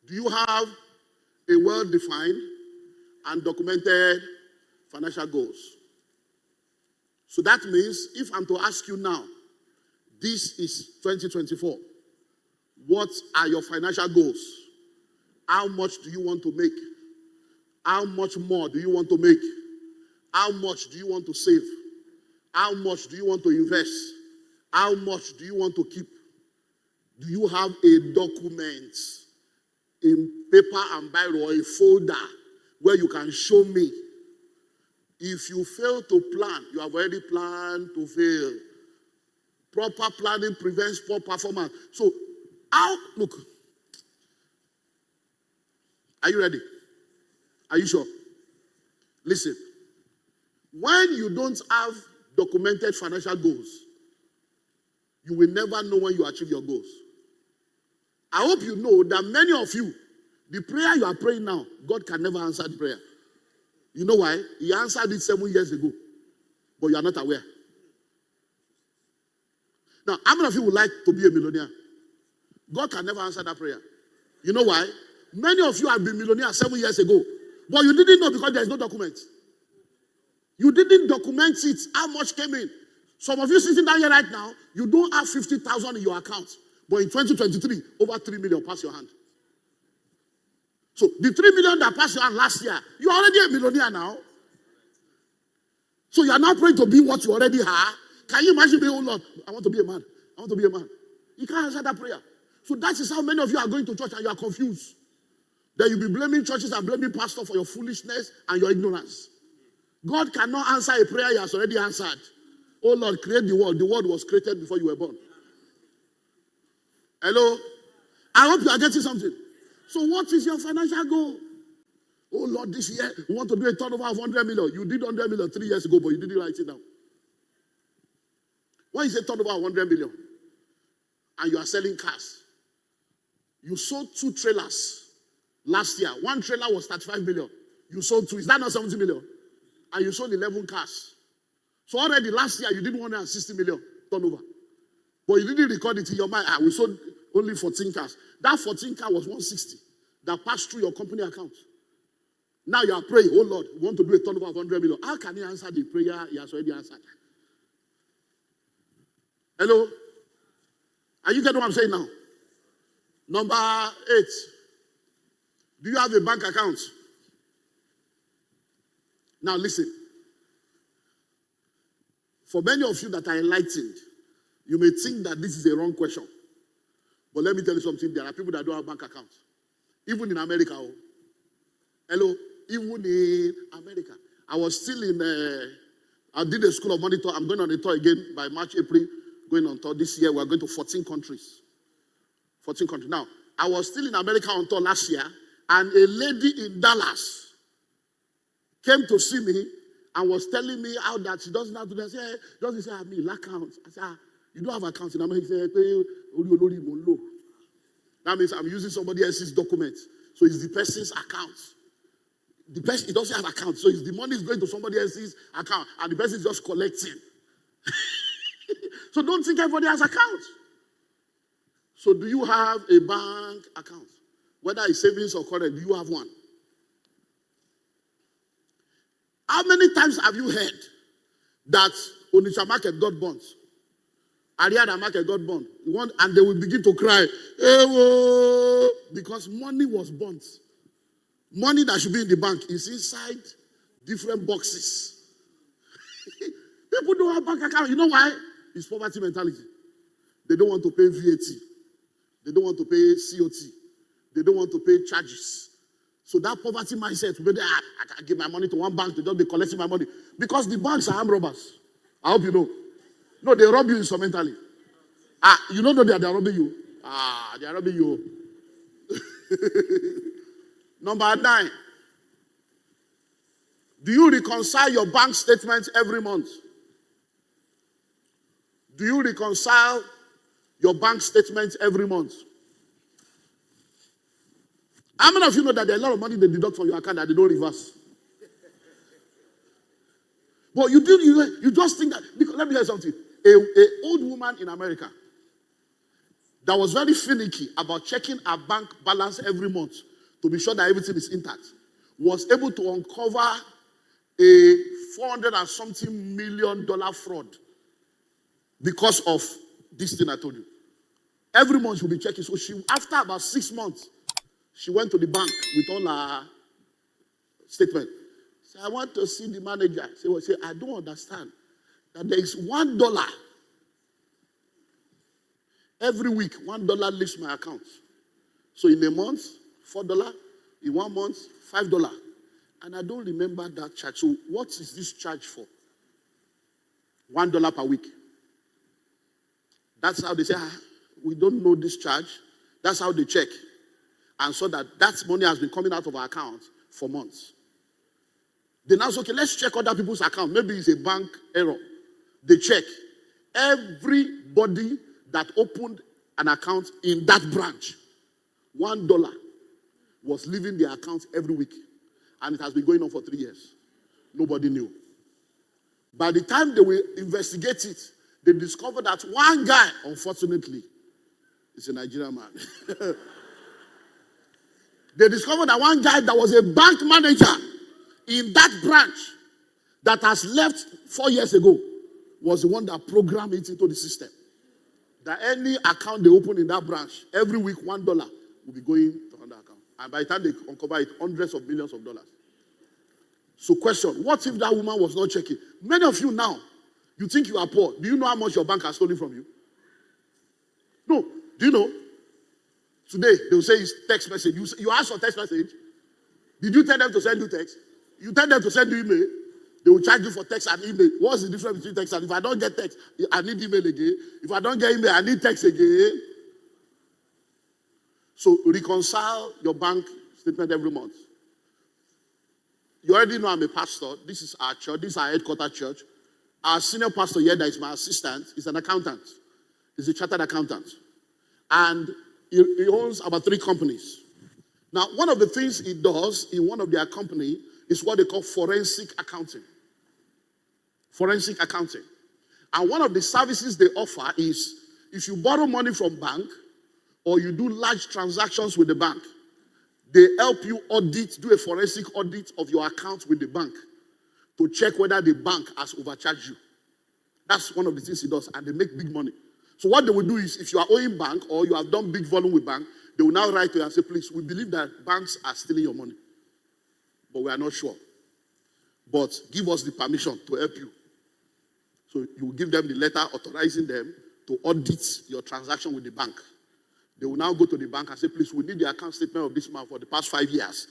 Do you have a well-defined and documented financial goals? So that means if I'm to ask you now, this is 2024, what are your financial goals? How much do you want to make? How much more do you want to make? How much do you want to save? How much do you want to invest? How much do you want to keep? Do you have a document in paper and biro or a folder where you can show me? If you fail to plan, you have already planned to fail. Proper planning prevents poor performance. So, look. Are you ready? Are you sure? Listen. When you don't have documented financial goals, you will never know when you achieve your goals. I hope you know that many of you, the prayer you are praying now, God can never answer the prayer. You know why? He answered it 7 years ago, but you are not aware. Now, how many of you would like to be a millionaire? God can never answer that prayer. You know why? Many of you have been millionaires 7 years ago, but you didn't know because there is no document. You didn't document it, how much came in. Some of you sitting down here right now, you don't have 50,000 in your account, but in 2023, over 3 million passed your hand. So the 3 million that passed your hand last year, you're already a millionaire now. So you are now praying to be what you already are. Can you imagine being, oh Lord, I want to be a man. I want to be a man. You can't answer that prayer. So that is how many of you are going to church and you are confused. Then you'll be blaming churches and blaming pastor for your foolishness and your ignorance. God cannot answer a prayer he has already answered. Oh Lord, create the world. The world was created before you were born. Hello? I hope you are getting something. So what is your financial goal? Oh Lord, this year we want to do a turnover of 100 million. You did 100 million 3 years ago, but you didn't write it down. When you say turnover of 100 million and you are selling cars, you sold 2 trailers last year. 1 trailer was 35 million. You sold 2. Is that not 70 million? And you sold 11 cars. So already last year you did 160 million turnover. But you didn't record it in your mind. We sold only 14 cars. That 14 car was 160 that passed through your company account. Now you are praying, oh Lord, we want to do a turnover of 100 million. How can he answer the prayer he has already answered? Hello? Are you getting what I'm saying now? Number 8. Do you have a bank account? Now listen. For many of you that are enlightened, you may think that this is a wrong question. But let me tell you something. There are people that don't have bank accounts. Even in America. Oh. Hello? Even in America. I was still in, I did a school of money tour. I'm going on a tour again by March, April. Going on tour this year. We're going to 14 countries. 14 countries. Now, I was still in America on tour last year. And a lady in Dallas came to see me and was telling me how that she doesn't have to do. I said, doesn't say I have me account. I said, you don't have accounts in America. He said, that means I'm using somebody else's document. So it's the person's account. The person, he doesn't have account. So the money is going to somebody else's account. And the person is just collecting. So don't think everybody has accounts. So do you have a bank account? Whether it's savings or current, do you have one? How many times have you heard that Onitsha market got bonds? Ariada market got bond. And they will begin to cry. Because money was bonds. Money that should be in the bank is inside different boxes. People don't have bank account. You know why? It's poverty mentality. They don't want to pay VAT. They don't want to pay COT. They don't want to pay charges. So that poverty mindset, I can give my money to one bank to just be collecting my money. Because the banks are armed robbers. I hope you know. No, they rob you instrumentally. You don't know they are robbing you. They are robbing you. Number 9. Do you reconcile your bank statements every month? Do you reconcile your bank statements every month? How many of you know that there are a lot of money they deduct from your account that they don't reverse? But you just think that, because let me tell you something. An old woman in America, that was very finicky about checking our bank balance every month to be sure that everything is intact, was able to uncover a $400 and something million fraud because of this thing I told you. Every month she'll be checking. So after about 6 months, she went to the bank with all her statement. Say, I want to see the manager. Say, I don't understand that there is $1 every week. $1 leaves my account. So in a month, $4. In 1 month, $5. And I don't remember that charge. So what is this charge for? $1 per week. That's how they say, we don't know this charge. That's how they check. And so that money has been coming out of our account for months. They now say, okay, let's check other people's account. Maybe it's a bank error. They check. Everybody that opened an account in that branch, $1 was leaving their account every week. And it has been going on for 3 years. Nobody knew. By the time they will investigate it, they discovered that one guy, unfortunately, is a Nigerian man. They discovered that one guy that was a bank manager in that branch that has left 4 years ago was the one that programmed it into the system. That any account they open in that branch, every week $1 will be going to another account. And by the time they uncover it, hundreds of millions of dollars. So question, what if that woman was not checking? Many of you now, you think you are poor. Do you know how much your bank has stolen from you? No. Do you know? Today, they will say it's text message. You ask for text message. Did you tell them to send you text? You tell them to send you email. They will charge you for text and email. What's the difference between text and if I don't get text, I need email again. If I don't get email, I need text again. So reconcile your bank statement every month. You already know I'm a pastor. This is our church. This is our headquarters church. Our senior pastor here, that is my assistant, is an accountant. He's a chartered accountant. And he owns about 3 companies. Now, one of the things he does in one of their company is what they call forensic accounting. Forensic accounting. And one of the services they offer is if you borrow money from bank or you do large transactions with the bank, they help you audit, do a forensic audit of your account with the bank to check whether the bank has overcharged you. That's one of the things he does, and they make big money. So what they will do is, if you are owing bank or you have done big volume with bank, they will now write to you and say, please, we believe that banks are stealing your money, but we are not sure. But give us the permission to help you. So you will give them the letter authorizing them to audit your transaction with the bank. They will now go to the bank and say, please, we need the account statement of this man for the past 5 years.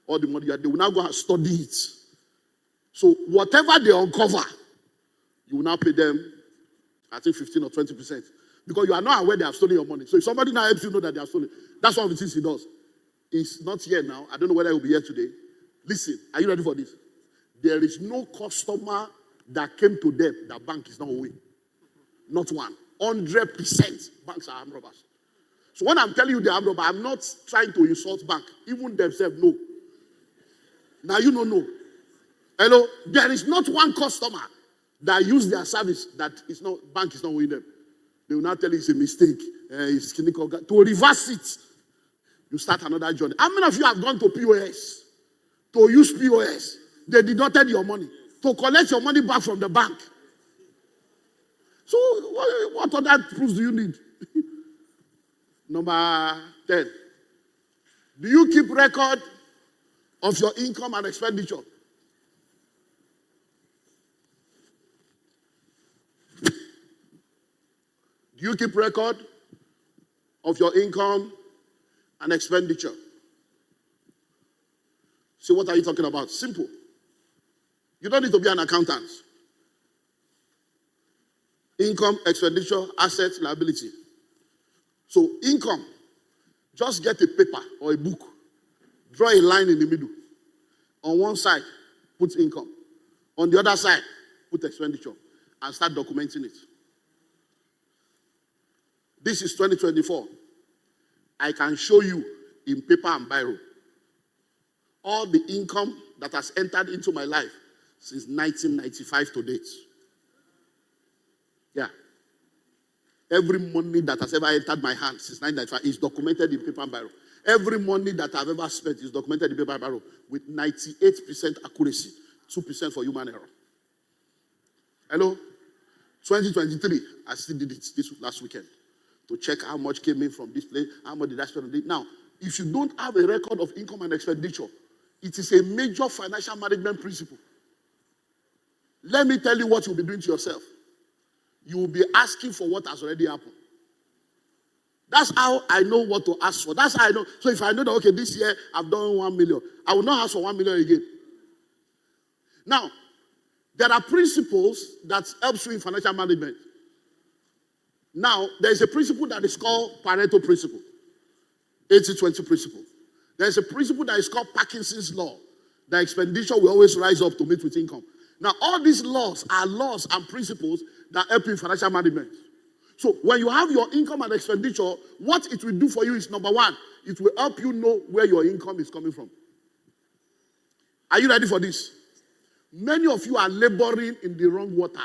All the money, they will now go and study it. So whatever they uncover, you will now pay them, I think 15 or 20%. Because you are not aware they have stolen your money. So if somebody now helps you know that they have stolen, that's one of the things he does. He's not here now. I don't know whether he will be here today. Listen, are you ready for this? There is no customer that came to them that bank is not owing. Not one. 100% banks are armed robbers. So when I'm telling you they are armed robbers, I'm not trying to insult bank. Even themselves know. Now you don't know. Hello? There is not one customer that use their service that is not bank is not owing them. They will now tell you it's a mistake. It's clinical. To reverse it, you start another journey. How many of you have gone to POS? To use POS. They deducted your money. To collect your money back from the bank. So what other proofs do you need? Number 10. Do you keep record of your income and expenditure? Do you keep record of your income and expenditure? So what are you talking about? Simple. You don't need to be an accountant. Income, expenditure, assets, liability. So income, just get a paper or a book. Draw a line in the middle. On one side, put income. On the other side, put expenditure. And start documenting it. This is 2024. I can show you in paper and biro all the income that has entered into my life since 1995 to date. Yeah. Every money that has ever entered my hand since 1995 is documented in paper and biro. Every money that I've ever spent is documented in paper and biro with 98% accuracy, 2% for human error. Hello? 2023, I still did it this last weekend to check how much came in from this place, how much did I spend on it. Now, if you don't have a record of income and expenditure, it is a major financial management principle. Let me tell you what you'll be doing to yourself. You will be asking for what has already happened. That's how I know what to ask for. That's how I know. So if I know that, okay, this year I've done 1 million, I will not ask for 1 million again. Now, there are principles that help you in financial management. Now, there is a principle that is called Pareto principle, 80-20 principle. There is a principle that is called Parkinson's law, that expenditure will always rise up to meet with income. Now, all these laws are laws and principles that help you in financial management. So, when you have your income and expenditure, what it will do for you is, number one, it will help you know where your income is coming from. Are you ready for this? Many of you are laboring in the wrong water.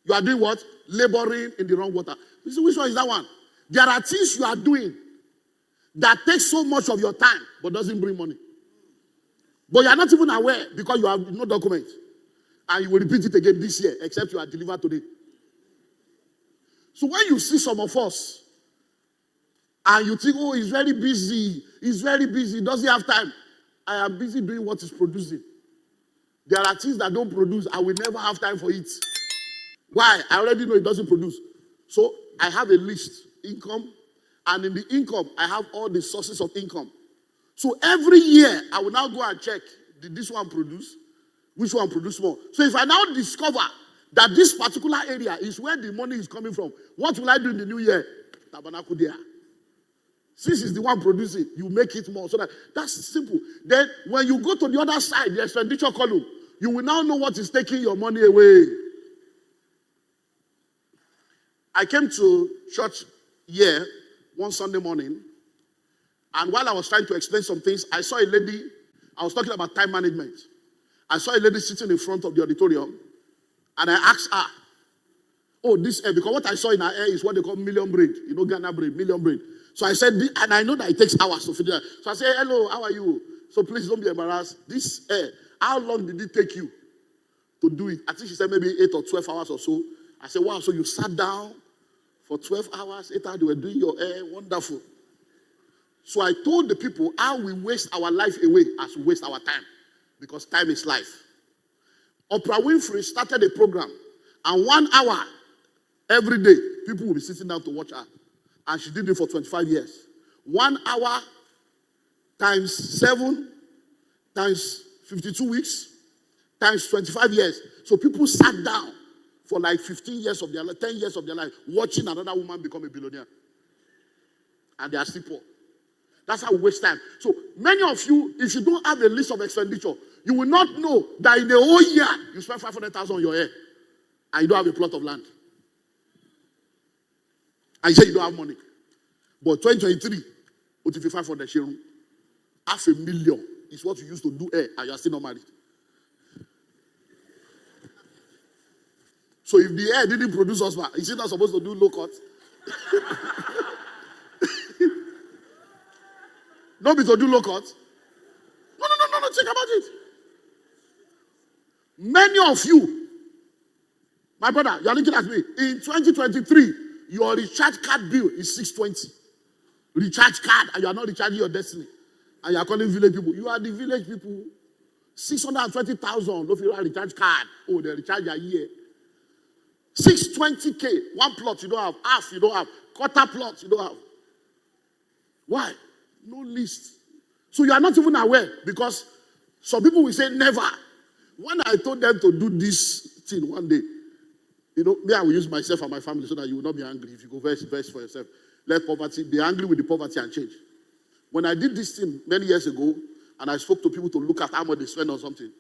You are doing what? Laboring in the wrong water. Which one is that one? There are things you are doing that take so much of your time but doesn't bring money. But you are not even aware because you have no document. And you will repeat it again this year, except you are delivered today. So when you see some of us, and you think, oh, he's very busy, doesn't have time. I am busy doing what is producing. There are things that don't produce, I will never have time for it. Why? I already know it doesn't produce. So I have a list, income, and in the income, I have all the sources of income. So every year, I will now go and check, did this one produce? Which one produce more? So if I now discover that this particular area is where the money is coming from, what will I do in the new year? Tabernacle there. Since it's the one producing, you make it more. So that's simple. Then when you go to the other side, the expenditure column, you will now know what is taking your money away. I came to church here one Sunday morning, and while I was trying to explain some things, I saw a lady. I was talking about time management. I saw a lady sitting in front of the auditorium, and I asked her, oh, this hair, because what I saw in her hair is what they call million braid. You know, Ghana braid, million braid. So I said, and I know that it takes hours to finish that. So I said, hello, how are you? So please don't be embarrassed. This hair, how long did it take you to do it? I think she said maybe 8 or 12 hours or so. I said, wow, so you sat down for 12 hours, 8 hours, you were doing your hair, wonderful. So I told the people how we waste our life away as we waste our time. Because time is life. Oprah Winfrey started a program, and 1 hour every day, people will be sitting down to watch her. And she did it for 25 years. 1 hour times 7 times 52 weeks times 25 years. So people sat down for like 15 years of their life, 10 years of their life, watching another woman become a billionaire. And they are still poor. That's how we waste time. So many of you, if you don't have a list of expenditure, you will not know that in a whole year, you spend 500,000 on your hair. And you don't have a plot of land. And you say you don't have money. But 2023, what if you 500 share? $500,000 is what you used to do hair, and you are still not married. So if the hair didn't produce husband, is he not supposed to do low cut? Not be to do low cut. No, think about it. Many of you, my brother, you are looking at me. In 2023, your recharge card bill is 620. Recharge card, and you are not recharging your destiny. And you are calling village people. You are the village people. 620,000 of your recharge card. Oh, they recharge a year. 620K. One plot you don't have. Half you don't have. Quarter plot you don't have. Why? No list. So you are not even aware, because some people will say never. When I told them to do this thing one day, you know, me, I will use myself and my family so that you will not be angry if you go verse for yourself. Let poverty, be angry with the poverty and change. When I did this thing many years ago, and I spoke to people to look at how much they spend on something,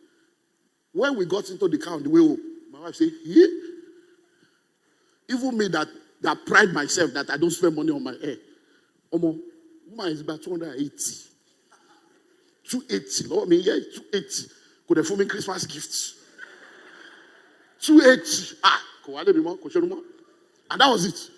when we got into the car on the way home, my wife said, yeah. Even me that pride myself that I don't spend money on my hair. Woman is about 280. 280. Lord, me, yeah, 280. Could have me Christmas gifts. 280. And that was it.